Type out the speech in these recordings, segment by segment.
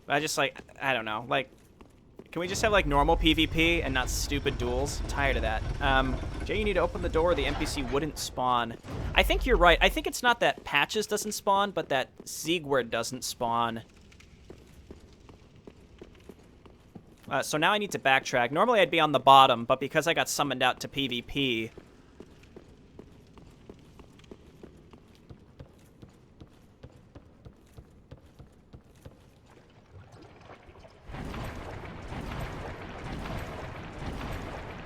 I just, like, I don't know. Like, can we just have, like, normal PvP and not stupid duels? I'm tired of that. Jay, you need to open the door. The NPC wouldn't spawn. I think you're right. I think it's not that Patches doesn't spawn, but that Siegward doesn't spawn. So now I need to backtrack. Normally I'd be on the bottom, but because I got summoned out to PvP...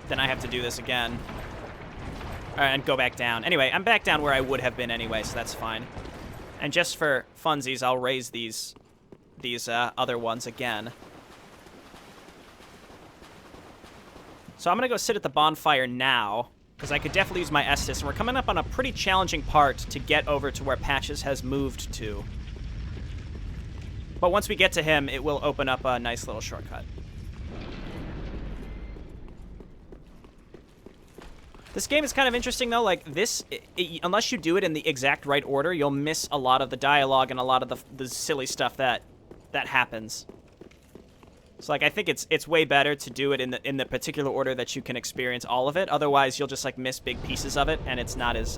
then I have to do this again. And go back down. Anyway, I'm back down where I would have been anyway, so that's fine. And just for funsies, I'll raise these other ones again. So I'm going to go sit at the bonfire now, because I could definitely use my Estus, and we're coming up on a pretty challenging part to get over to where Patches has moved to. But once we get to him, it will open up a nice little shortcut. This game is kind of interesting, though. Like, this, unless you do it in the exact right order, you'll miss a lot of the dialogue and a lot of the silly stuff that happens. So, like, I think it's way better to do it in the particular order that you can experience all of it. Otherwise, you'll just, like, miss big pieces of it, and it's not as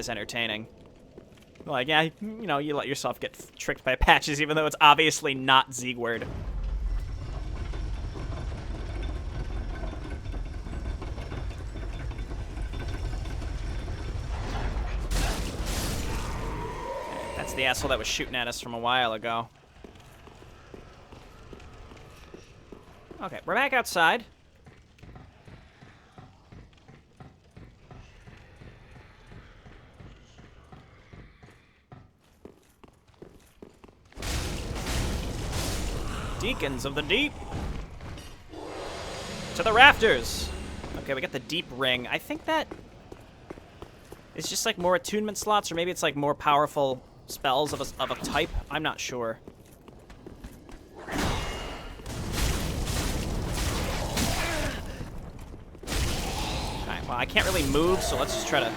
entertaining. Like, yeah, you know, you let yourself get tricked by Patches, even though it's obviously not Siegward. That's the asshole that was shooting at us from a while ago. Okay, we're back outside. Deacons of the Deep. To the rafters. Okay, we got the Deep Ring. I think that is just like more attunement slots, or maybe it's like more powerful spells of a type. I'm not sure. Okay, well, I can't really move, so let's just try to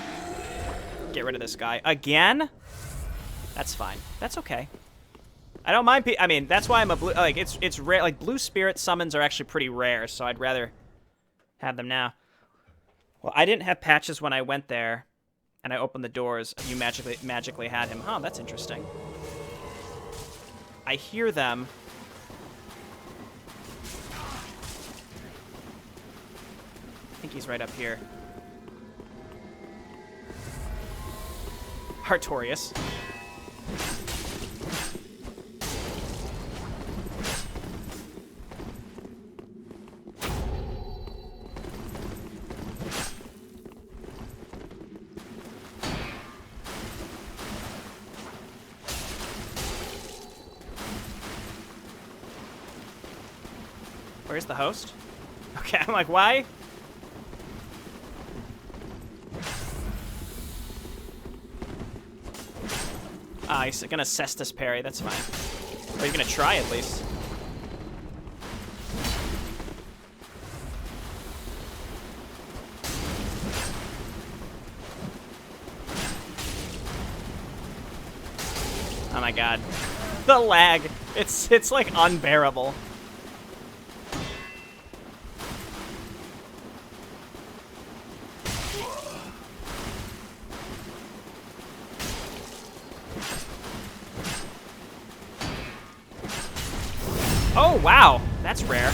get rid of this guy. Again? That's fine. That's okay. I don't mind. I mean, that's why I'm a blue. Like, it's rare. Like, blue spirit summons are actually pretty rare, so I'd rather have them now. Well, I didn't have Patches when I went there, and I opened the doors. You magically had him. Oh, that's interesting. I hear them. I think he's right up here. Artorias. Where's the host? Okay, I'm like, why? Ah, he's gonna Cestus parry, that's fine. Or he's gonna try at least. Oh my god. The lag. It's like unbearable. Oh, wow. That's rare.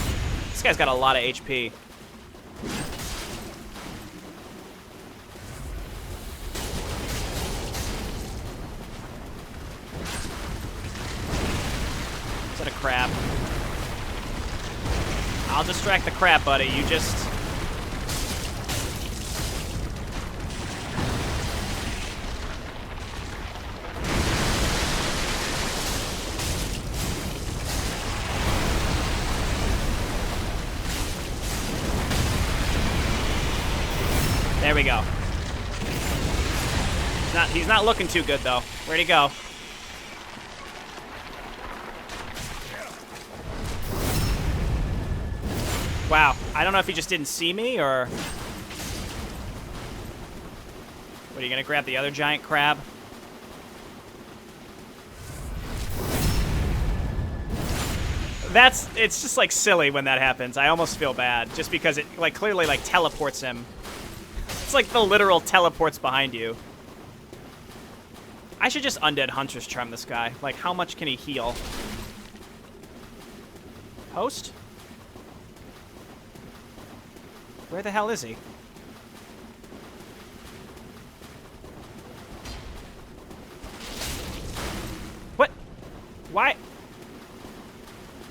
This guy's got a lot of HP. Is that a crab? I'll distract the crab, buddy. You just... There we go. He's not looking too good, though. Where'd he go? Wow. I don't know if he just didn't see me, or... What, are you gonna grab the other giant crab? it's just, like, silly when that happens. I almost feel bad, just because it, like, clearly, like, teleports him. It's like the literal teleports behind you. I should just Undead Hunter's Charm this guy. Like, how much can he heal? Host? Where the hell is he? What? Why?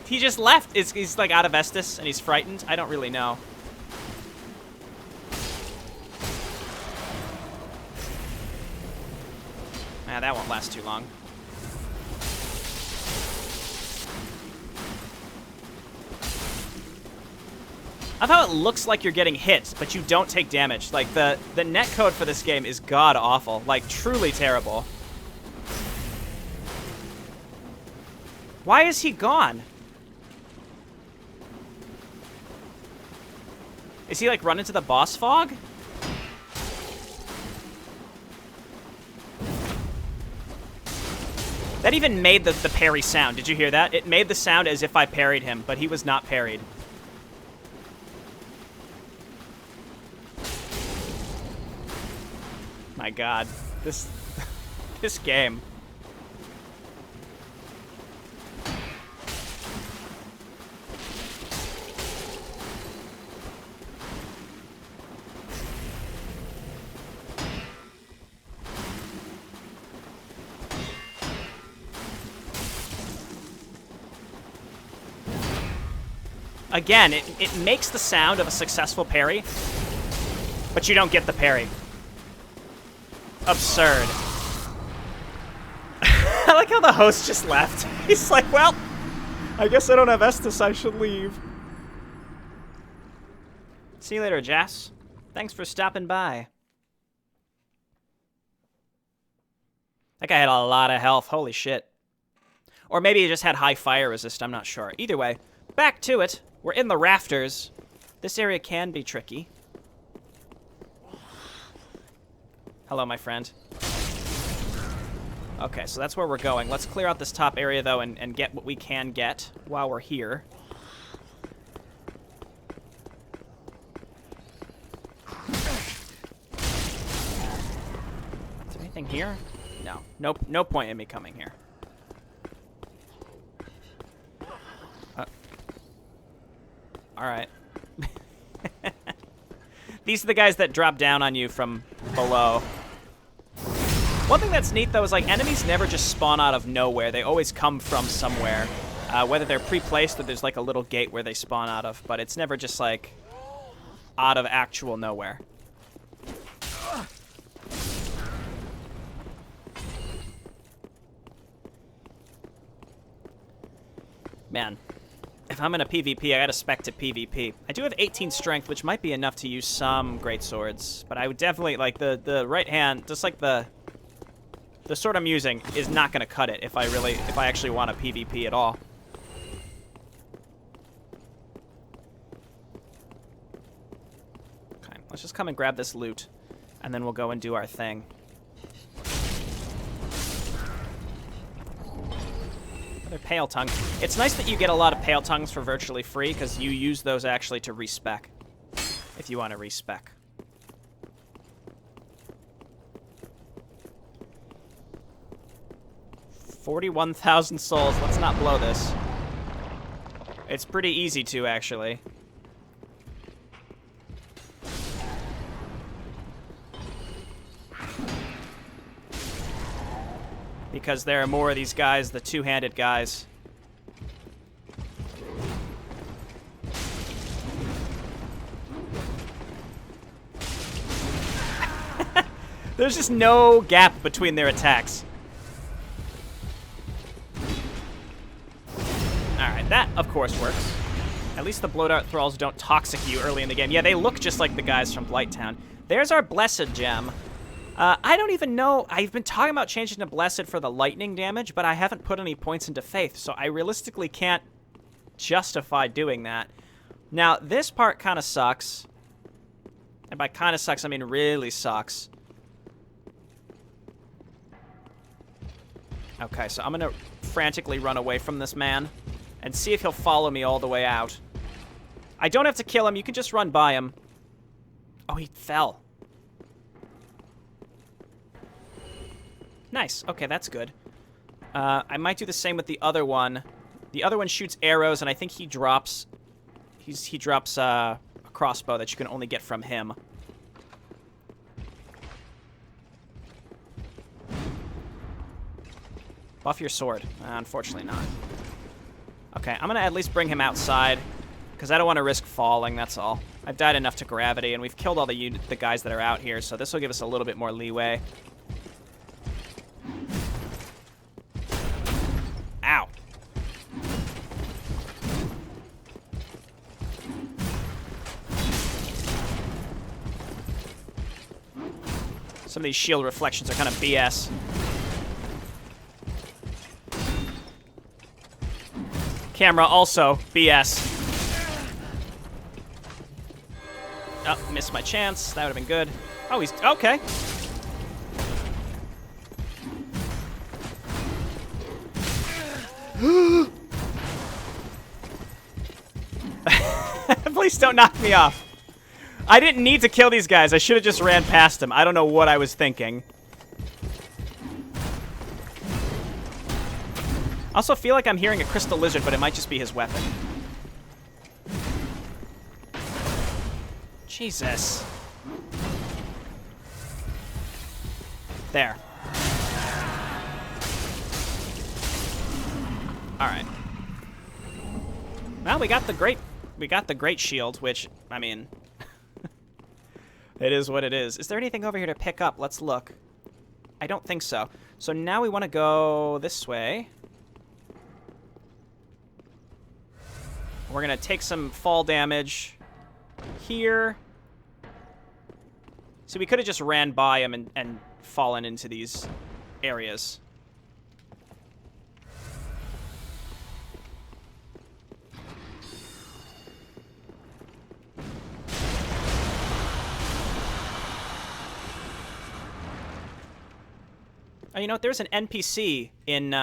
He just left. He's like out of Estus and he's frightened. I don't really know. Nah, that won't last too long. I thought it looks like you're getting hit, but you don't take damage. Like, the netcode for this game is god-awful. Like, truly terrible. Why is he gone? Is he, like, run into the boss fog? That even made the parry sound. Did you hear that? It made the sound as if I parried him, but he was not parried. My god. This game. Again, it makes the sound of a successful parry, but you don't get the parry. Absurd. I like how the host just left. He's like, well, I guess I don't have Estus, I should leave. See you later, Jas. Thanks for stopping by. That guy had a lot of health, holy shit. Or maybe he just had high fire resist, I'm not sure. Either way, back to it. We're in the rafters. This area can be tricky. Hello, my friend. Okay, so that's where we're going. Let's clear out this top area, though, and get what we can get while we're here. Is there anything here? No. Nope. No point in me coming here. Alright. These are the guys that drop down on you from below. One thing that's neat, though, is like enemies never just spawn out of nowhere. They always come from somewhere. Whether they're pre-placed or there's like a little gate where they spawn out of, but it's never just like out of actual nowhere. Man. If I'm in a PvP, I gotta spec to PvP. I do have 18 strength, which might be enough to use some great swords, but I would definitely, like, the right hand, just like the sword I'm using is not gonna cut it if I actually want a PvP at all. Okay, let's just come and grab this loot, and then we'll go and do our thing. Another Pale Tongue. It's nice that you get a lot of Pale Tongues for virtually free, because you use those actually to respec, if you want to respec. $41,000 souls. Let's not blow this. It's pretty easy to, actually. Because there are more of these guys, the two-handed guys. There's just no gap between their attacks. Alright, that, of course, works. At least the Blowdart Thralls don't toxic you early in the game. Yeah, they look just like the guys from Blighttown. There's our Blessed Gem. I don't even know. I've been talking about changing to Blessed for the lightning damage, but I haven't put any points into Faith, so I realistically can't justify doing that. Now, this part kind of sucks. And by kind of sucks, I mean really sucks. Okay, so I'm going to frantically run away from this man and see if he'll follow me all the way out. I don't have to kill him. You can just run by him. Oh, he fell. Nice. Okay, that's good. I might do the same with the other one. The other one shoots arrows, and I think he drops... He drops a crossbow that you can only get from him. Buff your sword. Unfortunately not. Okay, I'm going to at least bring him outside, because I don't want to risk falling, that's all. I've died enough to gravity, and we've killed all the guys that are out here, so this will give us a little bit more leeway. Ow. Some of these shield reflections are kind of BS. Camera also BS. Oh, missed my chance. That would have been good. Oh, he's... Okay. Please don't knock me off. I didn't need to kill these guys. I should have just ran past them. I don't know what I was thinking. I also feel like I'm hearing a crystal lizard, but it might just be his weapon. Jesus. There. All right. Well, we got the great shield, which, I mean, it is what it is. Is there anything over here to pick up? Let's look. I don't think so. So now we want to go this way. We're going to take some fall damage here. So we could have just ran by him and fallen into these areas. Oh, you know what? There's an NPC in,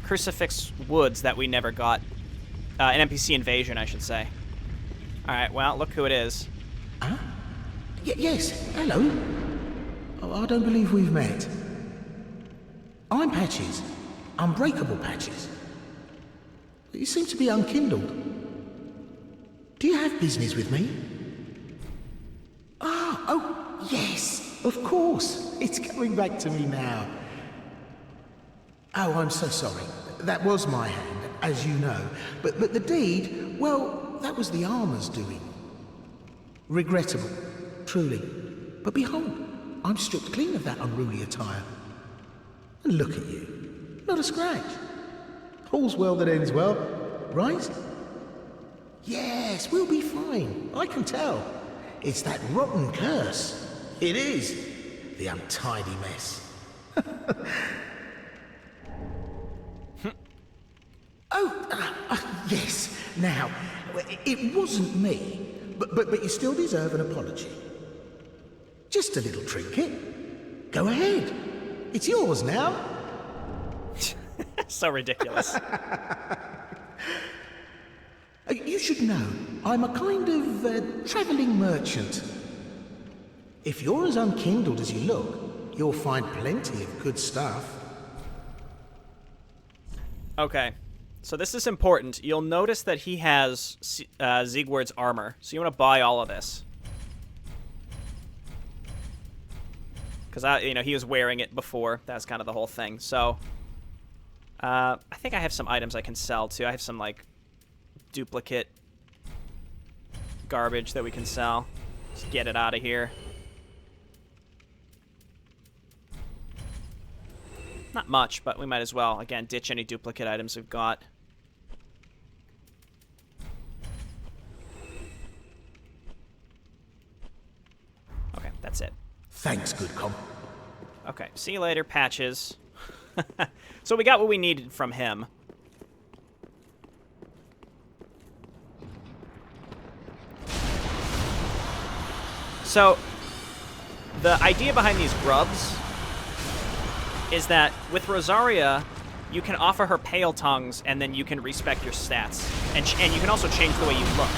Crucifix Woods that we never got. An NPC invasion, I should say. Alright, well, look who it is. Huh? Yes, hello. Oh, I don't believe we've met. I'm Patches. Unbreakable Patches. You seem to be unkindled. Do you have business with me? Oh, yes, of course. It's coming back to me now. Oh, I'm so sorry. That was my hand, as you know. But the deed, well, that was the armor's doing. Regrettable, truly. But behold, I'm stripped clean of that unruly attire. And look at you. Not a scratch. All's well that ends well, right? Yes, we'll be fine. I can tell. It's that rotten curse. It is. The untidy mess. Yes. Now, it wasn't me, but you still deserve an apology. Just a little trinket. Go ahead. It's yours now. So ridiculous. You should know, I'm a kind of travelling merchant. If you're as unkindled as you look, you'll find plenty of good stuff. Okay. So this is important. You'll notice that he has Siegward's armor. So you want to buy all of this. Because, he was wearing it before. That's kind of the whole thing. So, I think I have some items I can sell, too. I have some, like, duplicate garbage that we can sell. Just get it out of here. Not much, but we might as well, again, ditch any duplicate items we've got. Okay, that's it. Thanks, good comp. Okay, see you later, Patches. So we got what we needed from him. So, the idea behind these grubs is that with Rosaria, you can offer her pale tongues, and then you can respec your stats. And you can also change the way you look.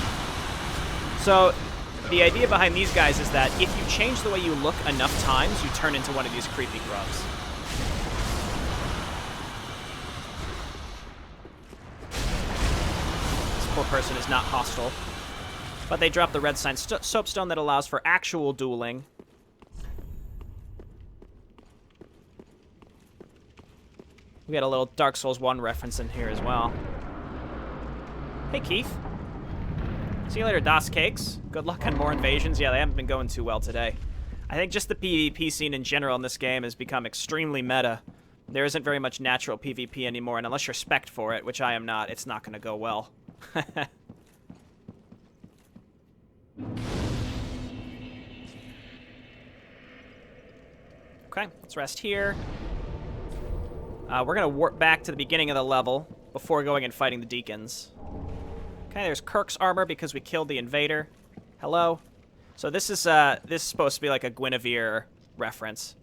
So the idea behind these guys is that if you change the way you look enough times, you turn into one of these creepy grubs. This poor person is not hostile. But they drop the red sign soapstone that allows for actual dueling. We got a little Dark Souls 1 reference in here as well. Hey, Keith. See you later, Das Cakes. Good luck on more invasions. Yeah, they haven't been going too well today. I think just the PvP scene in general in this game has become extremely meta. There isn't very much natural PvP anymore, and unless you're spec'd for it, which I am not, it's not going to go well. Okay, let's rest here. We're going to warp back to the beginning of the level before going and fighting the Deacons. Okay, there's Kirk's armor because we killed the invader. Hello. So this is supposed to be like a Guinevere reference.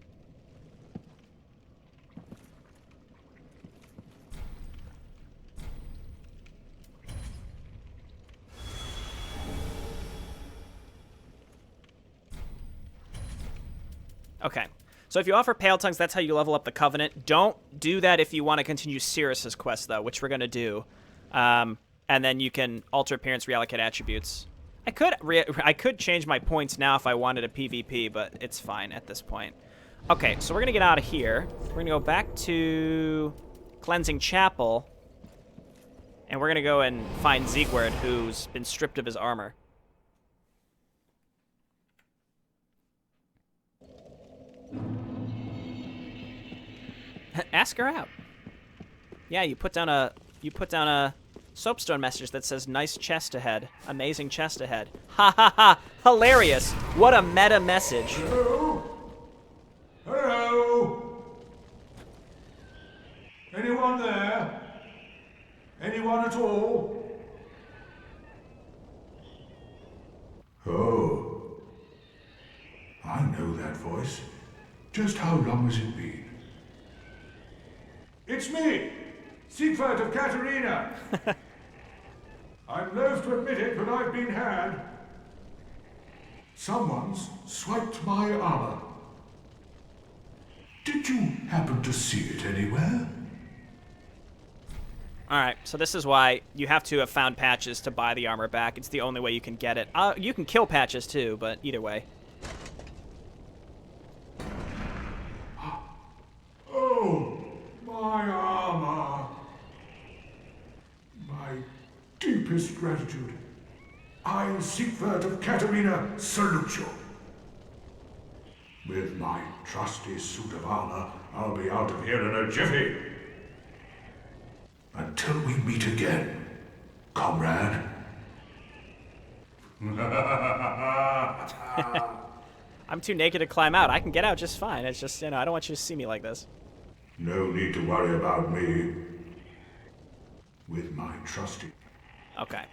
Okay. So if you offer Pale Tongues, that's how you level up the Covenant. Don't do that if you want to continue Cirrus's quest, though, which we're going to do. And then you can alter appearance, reallocate attributes. I could change my points now if I wanted a PvP, but it's fine at this point. Okay, so we're going to get out of here. We're going to go back to Cleansing Chapel. And we're going to go and find Siegward, who's been stripped of his armor. Ask her out. Yeah, you put down a soapstone message that says nice chest ahead. Amazing chest ahead. Ha ha ha. Hilarious. What a meta message. Hello? Hello? Anyone there? Anyone at all? Oh. I know that voice. Just how long has it been? It's me, Siegfried of Katerina. I'm loath to admit it, but I've been had. Someone's swiped my armor. Did you happen to see it anywhere? Alright, so this is why you have to have found Patches to buy the armor back. It's the only way you can get it. You can kill Patches too, but either way. Oh, my armor. My deepest gratitude. I, Siegfried of Katerina, salute you. With my trusty suit of armor, I'll be out of here in a jiffy. Until we meet again, comrade. I'm too naked to climb out. I can get out just fine. It's just, I don't want you to see me like this. No need to worry about me. With my trusty... Okay.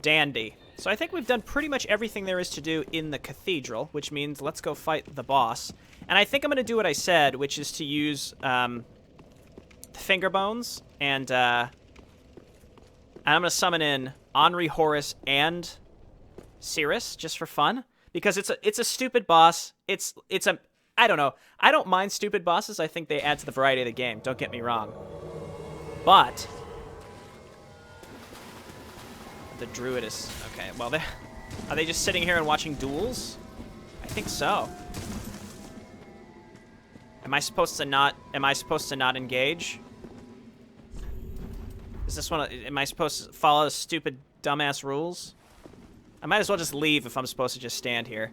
Dandy. So I think we've done pretty much everything there is to do in the Cathedral, which means let's go fight the boss. And I think I'm going to do what I said, which is to use the Finger Bones, and I'm going to summon in Henri, Horus, and Cirrus, just for fun. Because it's a stupid boss. I don't know. I don't mind stupid bosses. I think they add to the variety of the game. Don't get me wrong. But the druid is okay. Well, are they just sitting here and watching duels? I think so. Am I supposed to not engage? Is this one? Am I supposed to follow stupid dumbass rules? I might as well just leave if I'm supposed to just stand here.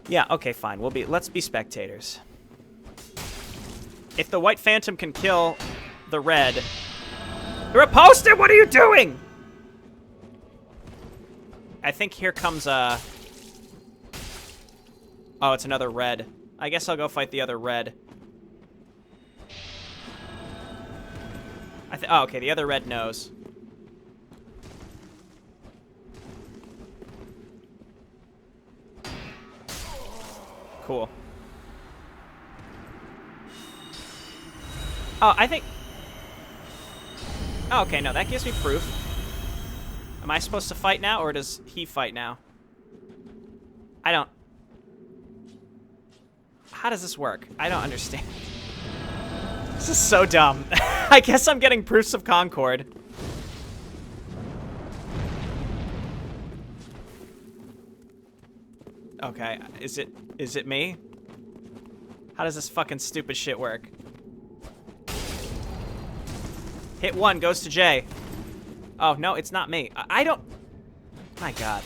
Yeah, okay, fine. Let's be spectators. If the White Phantom can kill the red... Riposte, what are you doing? I think here comes a... Oh, it's another red. I guess I'll go fight the other red. Oh, okay, the other red knows. Cool. Oh, I think... Oh, okay, no, that gives me proof. Am I supposed to fight now, or does he fight now? I don't... How does this work? I don't understand. This is so dumb. I guess I'm getting proofs of Concord. Okay, is it me? How does this fucking stupid shit work? Hit 1 goes to Jay. Oh, no, it's not me. I don't... My God.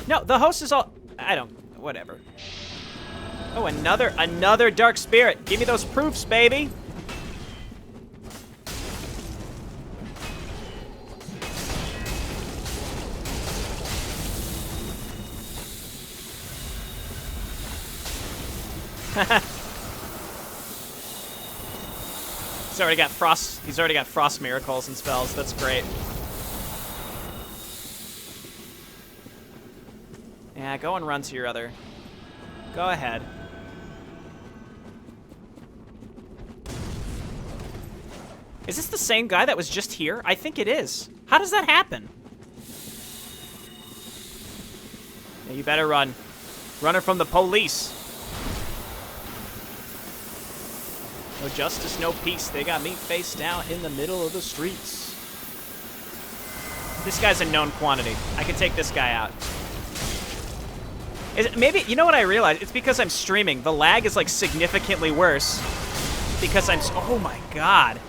No, the host is all... I don't... Whatever. Oh, another dark spirit. Give me those proofs, baby. He's already got frost miracles and spells. That's great. Yeah, go and run to your other. Go ahead. Is this the same guy that was just here? I think it is. How does that happen? Yeah, you better run. Runner from the police. No justice, no peace. They got me face down in the middle of the streets. This guy's a known quantity. I can take this guy out. Maybe, you know what I realized? It's because I'm streaming. The lag is, like, significantly worse. Because I'm... Oh, my God.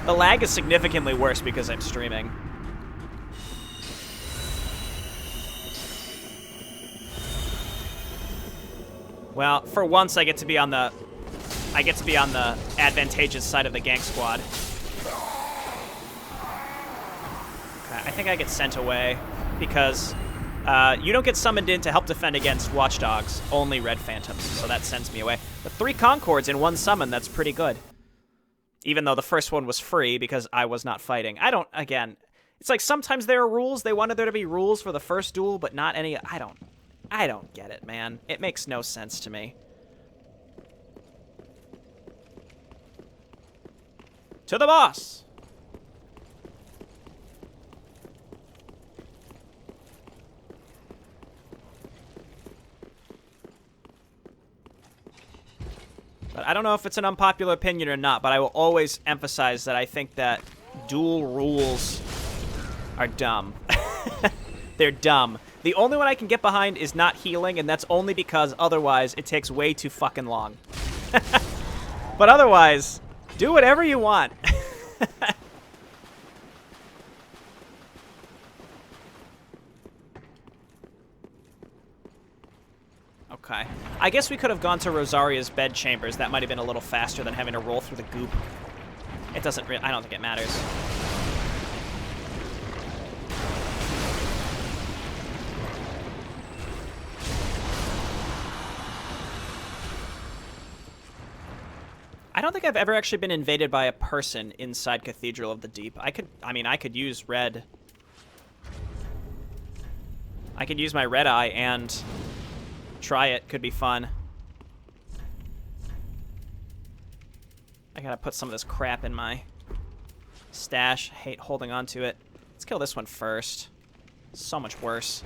The lag is significantly worse because I'm streaming. Well, for once I get to be on the advantageous side of the gang squad. Okay, I think I get sent away because you don't get summoned in to help defend against watchdogs, only red phantoms, so that sends me away. But 3 Concords in 1 summon, that's pretty good. Even though the first one was free because I was not fighting. Again, it's like sometimes there are rules. They wanted there to be rules for the first duel, but not any. I don't get it, man. It makes no sense to me. To the boss! But I don't know if it's an unpopular opinion or not, but I will always emphasize that I think that duel rules are dumb. They're dumb. The only one I can get behind is not healing, and that's only because otherwise it takes way too fucking long. But otherwise, do whatever you want. Okay. I guess we could have gone to Rosaria's bed chambers. That might have been a little faster than having to roll through the goop. It doesn't really... I don't think it matters. I don't think I've ever actually been invaded by a person inside Cathedral of the Deep. I could use red. I could use my red eye and try it. Could be fun. I gotta put some of this crap in my stash. Hate holding on to it. Let's kill this one first. So much worse.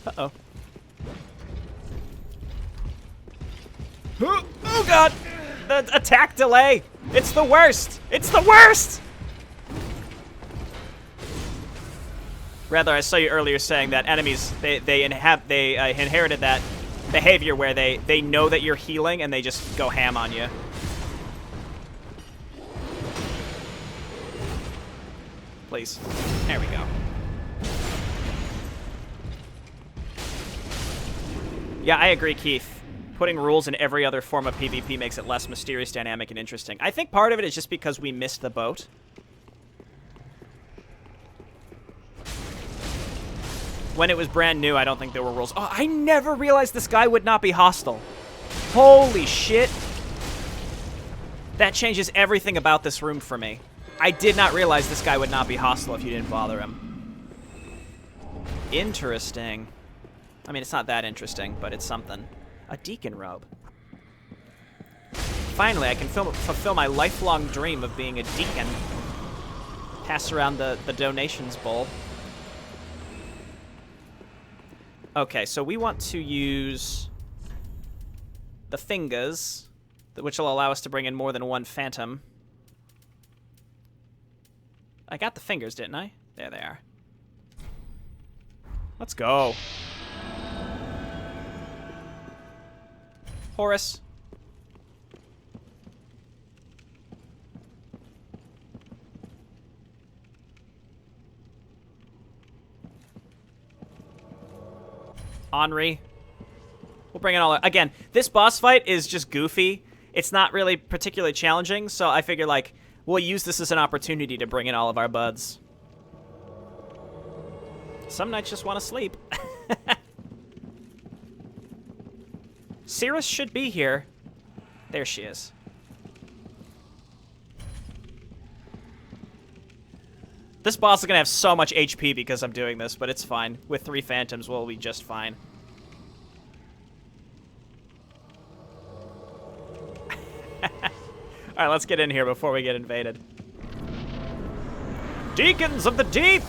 Uh-oh. Oh, God! The attack delay! It's the worst! It's the worst! Rather, I saw you earlier saying that enemies, they inherited that behavior where they know that you're healing and they just go ham on you. Please. There we go. Yeah, I agree, Keith. Putting rules in every other form of PvP makes it less mysterious, dynamic, and interesting. I think part of it is just because we missed the boat. When it was brand new, I don't think there were rules. Oh, I never realized this guy would not be hostile. Holy shit. That changes everything about this room for me. I did not realize this guy would not be hostile if you didn't bother him. Interesting. I mean, it's not that interesting, but it's something. A deacon robe. Finally, I can fulfill my lifelong dream of being a deacon. Pass around the donations bowl. Okay, so we want to use the fingers, which will allow us to bring in more than one phantom. I got the fingers, didn't I? There they are. Let's go. Horus. Henri. We'll bring it all. Again, this boss fight is just goofy. It's not really particularly challenging, so I figure, like, we'll use this as an opportunity to bring in all of our buds. Some nights just want to sleep. Cirrus should be here. There she is. This boss is going to have so much HP because I'm doing this, but it's fine. With 3 phantoms, we'll be just fine. Alright, let's get in here before we get invaded. Deacons of the Deep!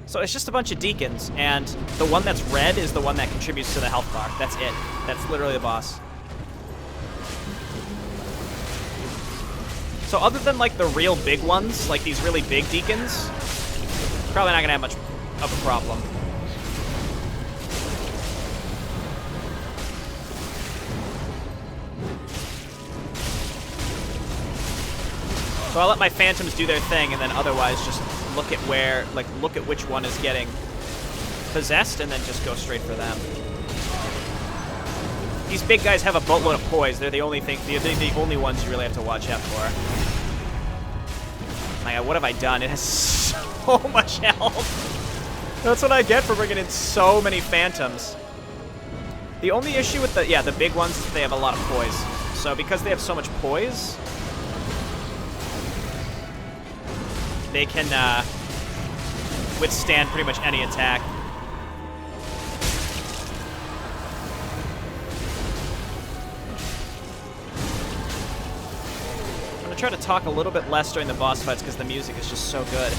So it's just a bunch of deacons, and the one that's red is the one that contributes to the health bar. That's it. That's literally the boss. So other than, like, the real big ones, like these really big deacons, probably not going to have much of a problem. So I'll let my phantoms do their thing, and then otherwise just look at where, like, look at which one is getting possessed, and then just go straight for them. These big guys have a boatload of poise. They're the only thing, the only ones you really have to watch out for. My God, what have I done? It has so much health. That's what I get for bringing in so many phantoms. The only issue with the big ones is they have a lot of poise. So because they have so much poise, they can withstand pretty much any attack. I'm gonna try to talk a little bit less during the boss fights because the music is just so good.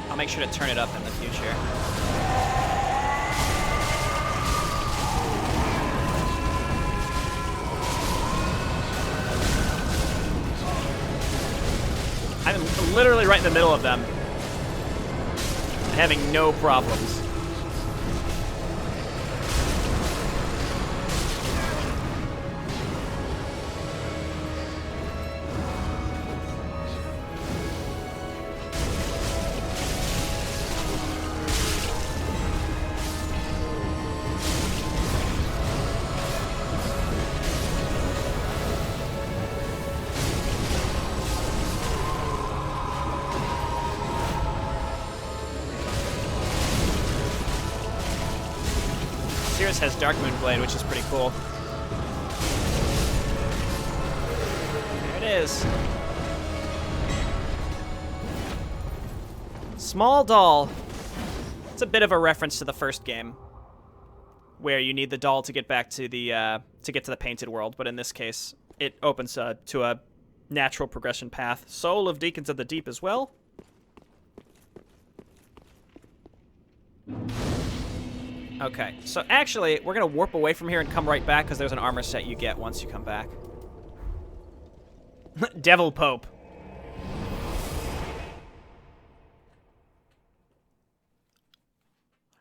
I'll make sure to turn it up in the future. I'm literally right in the middle of them, having no problems. Has Dark Moon Blade, which is pretty cool. There it is. Small doll. It's a bit of a reference to the first game, where you need the doll to get back to the painted world. But in this case, it opens to a natural progression path. Soul of Deacons of the Deep as well. Okay, so actually, we're going to warp away from here and come right back, because there's an armor set you get once you come back. Devil Pope.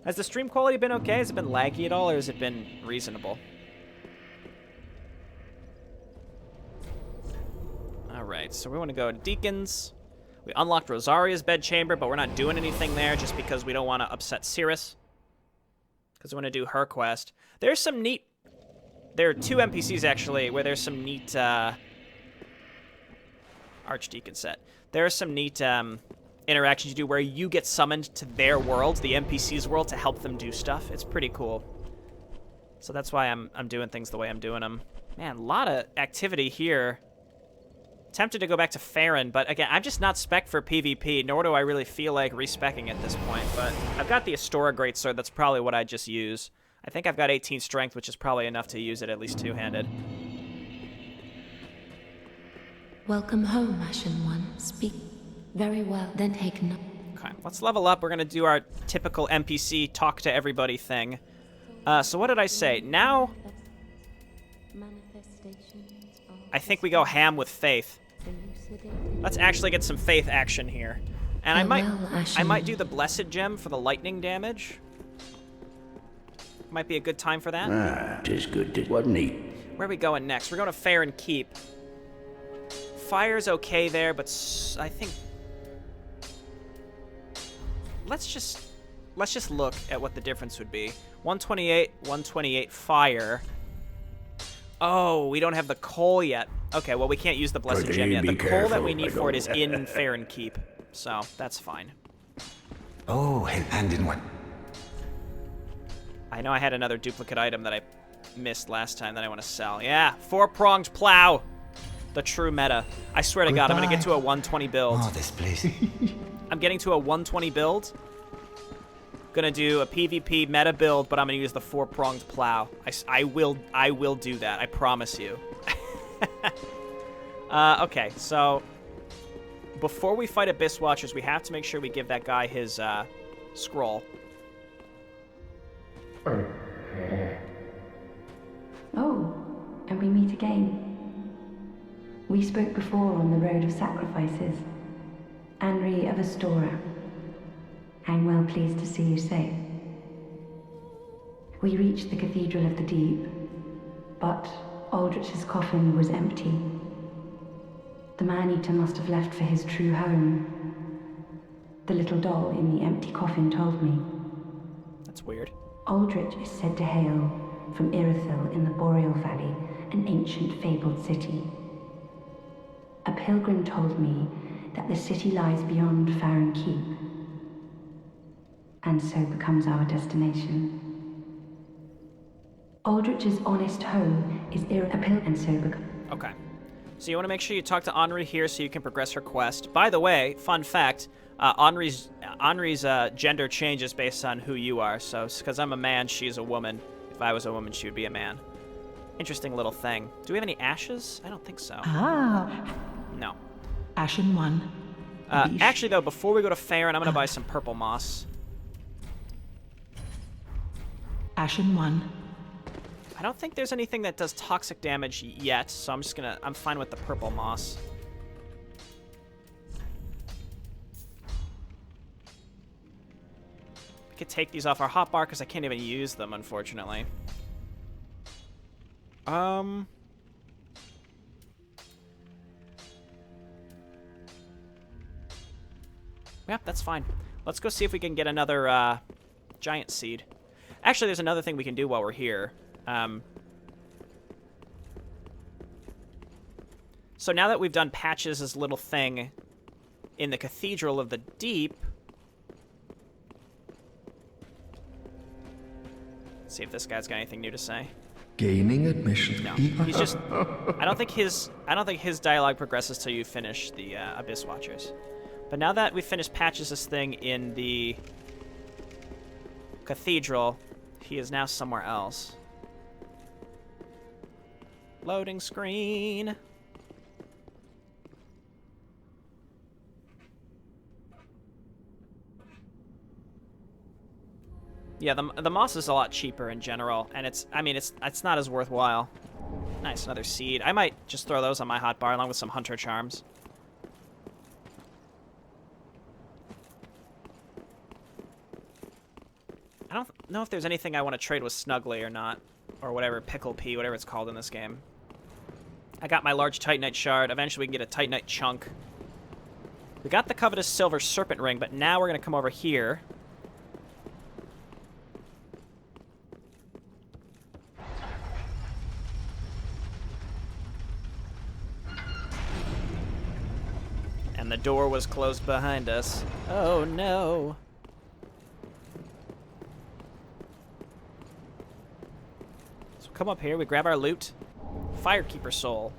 Has the stream quality been okay? Has it been laggy at all, or has it been reasonable? Alright, so we want to go to Deacons. We unlocked Rosaria's bedchamber, but we're not doing anything there just because we don't want to upset Cirrus. Because we want to do her quest. There's some neat... There are 2 NPCs, actually, where there's some neat... Archdeacon set. There are some neat interactions you do where you get summoned to their world, the NPC's world, to help them do stuff. It's pretty cool. So that's why I'm doing things the way I'm doing them. Man, a lot of activity here. Tempted to go back to Farron, but again, I'm just not spec'd for PvP, nor do I really feel like respecking at this point. But I've got the Astora Greatsword. That's probably what I just use. I think I've got 18 strength, which is probably enough to use it at least two-handed. Welcome home, Ashen One. Speak very well, then take no. Okay, let's level up. We're going to do our typical NPC talk to everybody thing. So what did I say? Now, I think we go ham with Faith. Let's actually get some Faith action here. And I might do the Blessed Gem for the lightning damage. Might be a good time for that. Ah, 'tis good, it wasn't he? Where are we going next? We're going to Farron Keep. Fire's okay there, but I think... Let's just look at what the difference would be. 128, 128 fire. Oh, we don't have the coal yet. Okay, well, we can't use the Blessed Gem yet. The coal that we need for it is in Farron Keep, so that's fine. Oh, and in what? I know I had another duplicate item that I missed last time that I want to sell. Yeah, 4-pronged plow. The true meta. I swear to God, I'm going to get to a 120 build. Oh, this place. I'm getting to a 120 build. Gonna do a PvP meta build, but I'm gonna use the 4-pronged plow. I will do that. I promise you. Okay, so before we fight Abyss Watchers, we have to make sure we give that guy his scroll. Oh, and we meet again. We spoke before on the Road of Sacrifices. Anri of Astora. I'm well pleased to see you safe. We reached the Cathedral of the Deep, but Aldrich's coffin was empty. The man-eater must have left for his true home. The little doll in the empty coffin told me. That's weird. Aldrich is said to hail from Irithyll in the Boreal Valley, an ancient fabled city. A pilgrim told me that the city lies beyond Farron Keep, and so becomes our destination. Aldrich's honest home is Irithyll, and so becomes... Okay. So you want to make sure you talk to Henri here so you can progress her quest. By the way, fun fact, Henri's gender changes based on who you are. So because I'm a man, she's a woman. If I was a woman, she would be a man. Interesting little thing. Do we have any ashes? I don't think so. Ah. No. Ashen One. Actually, though, before we go to Farron, I'm going to buy some purple moss. Ashen One. I don't think there's anything that does toxic damage yet, so I'm fine with the purple moss. We could take these off our hotbar because I can't even use them, unfortunately. Yep, that's fine. Let's go see if we can get another giant seed. Actually, there's another thing we can do while we're here. So now that we've done Patches' little thing in the Cathedral of the Deep... Let's see if this guy's got anything new to say. Gaining admission. No, he's just... I don't think his dialogue progresses till you finish the Abyss Watchers. But now that we've finished Patches' thing in the Cathedral, he is now somewhere else. Loading screen. Yeah, the moss is a lot cheaper in general, and it's not as worthwhile. Nice, another seed. I might just throw those on my hotbar along with some hunter charms. I don't know if there's anything I want to trade with Snuggly or not, or whatever, Pickle Pea, whatever it's called in this game. I got my large Titanite shard. Eventually we can get a Titanite chunk. We got the covetous silver serpent ring, but now we're going to come over here. And the door was closed behind us. Oh no. So come up here, we grab our loot. Firekeeper soul.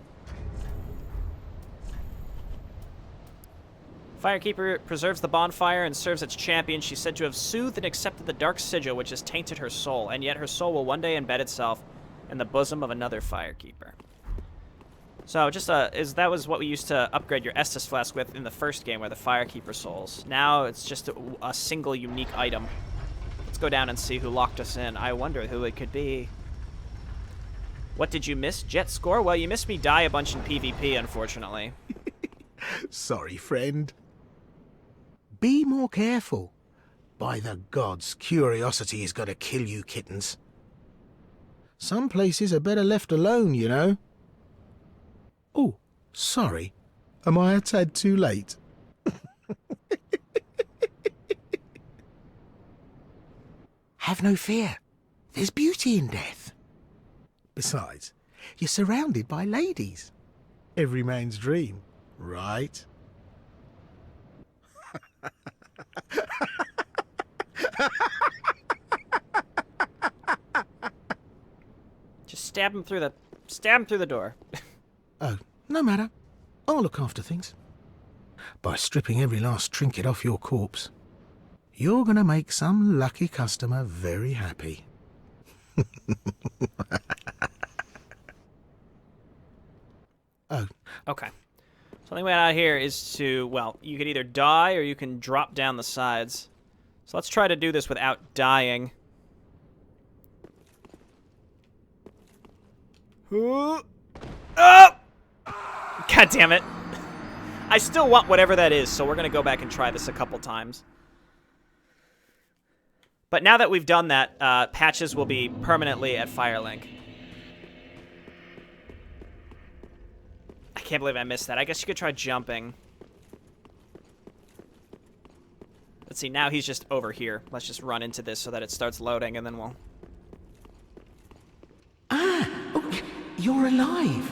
Firekeeper preserves the bonfire and serves its champion. She's said to have soothed and accepted the dark sigil which has tainted her soul, and yet her soul will one day embed itself in the bosom of another firekeeper. So just that was what we used to upgrade your Estus flask with in the first game, where the Firekeeper souls. Now it's just a single unique item. Let's go down and see who locked us in. I wonder who it could be. What did you miss? Jet score? Well, you missed me die a bunch in PvP, unfortunately. Sorry, friend. Be more careful. By the gods, curiosity is gonna kill you, kittens. Some places are better left alone, you know. Oh, sorry. Am I a tad too late? Have no fear. There's beauty in death. Besides, you're surrounded by ladies. Every man's dream, right? Just stab him through the door. Oh, no matter. I'll look after things. By stripping every last trinket off your corpse, you're gonna make some lucky customer very happy. Oh. Okay. So the only way out of here is to, well, you could either die or you can drop down the sides. So let's try to do this without dying. Oh! God damn it. I still want whatever that is, so we're going to go back and try this a couple times. But now that we've done that, Patches will be permanently at Firelink. I can't believe I missed that. I guess you could try jumping. Let's see, now he's just over here. Let's just run into this so that it starts loading, and then we'll... Ah! Oh, you're alive!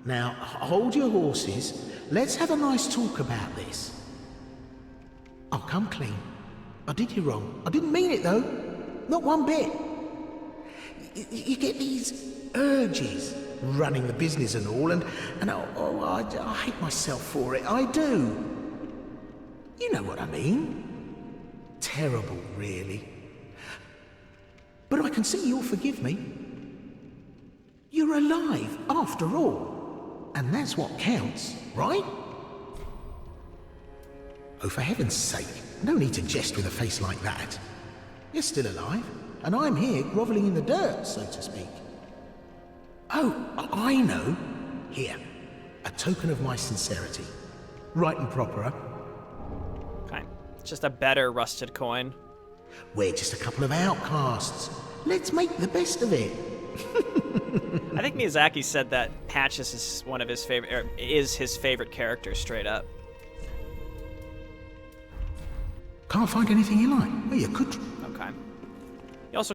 Now, hold your horses. Let's have a nice talk about this. I'll come clean. I did you wrong. I didn't mean it, though. Not one bit. You get these urges, running the business and all, and I hate myself for it. I do. You know what I mean. Terrible, really. But I can see you'll forgive me. You're alive, after all. And that's what counts, right? Oh, for heaven's sake, no need to jest with a face like that. You're still alive, and I'm here grovelling in the dirt, so to speak. Oh, I know. Here, a token of my sincerity. Right and proper, huh? Okay. Just a better rusted coin. We're just a couple of outcasts. Let's make the best of it. I think Miyazaki said that Patches is one of his favorite, or is his favorite character, straight up. Can't find anything you like. Well, you could. Okay. You also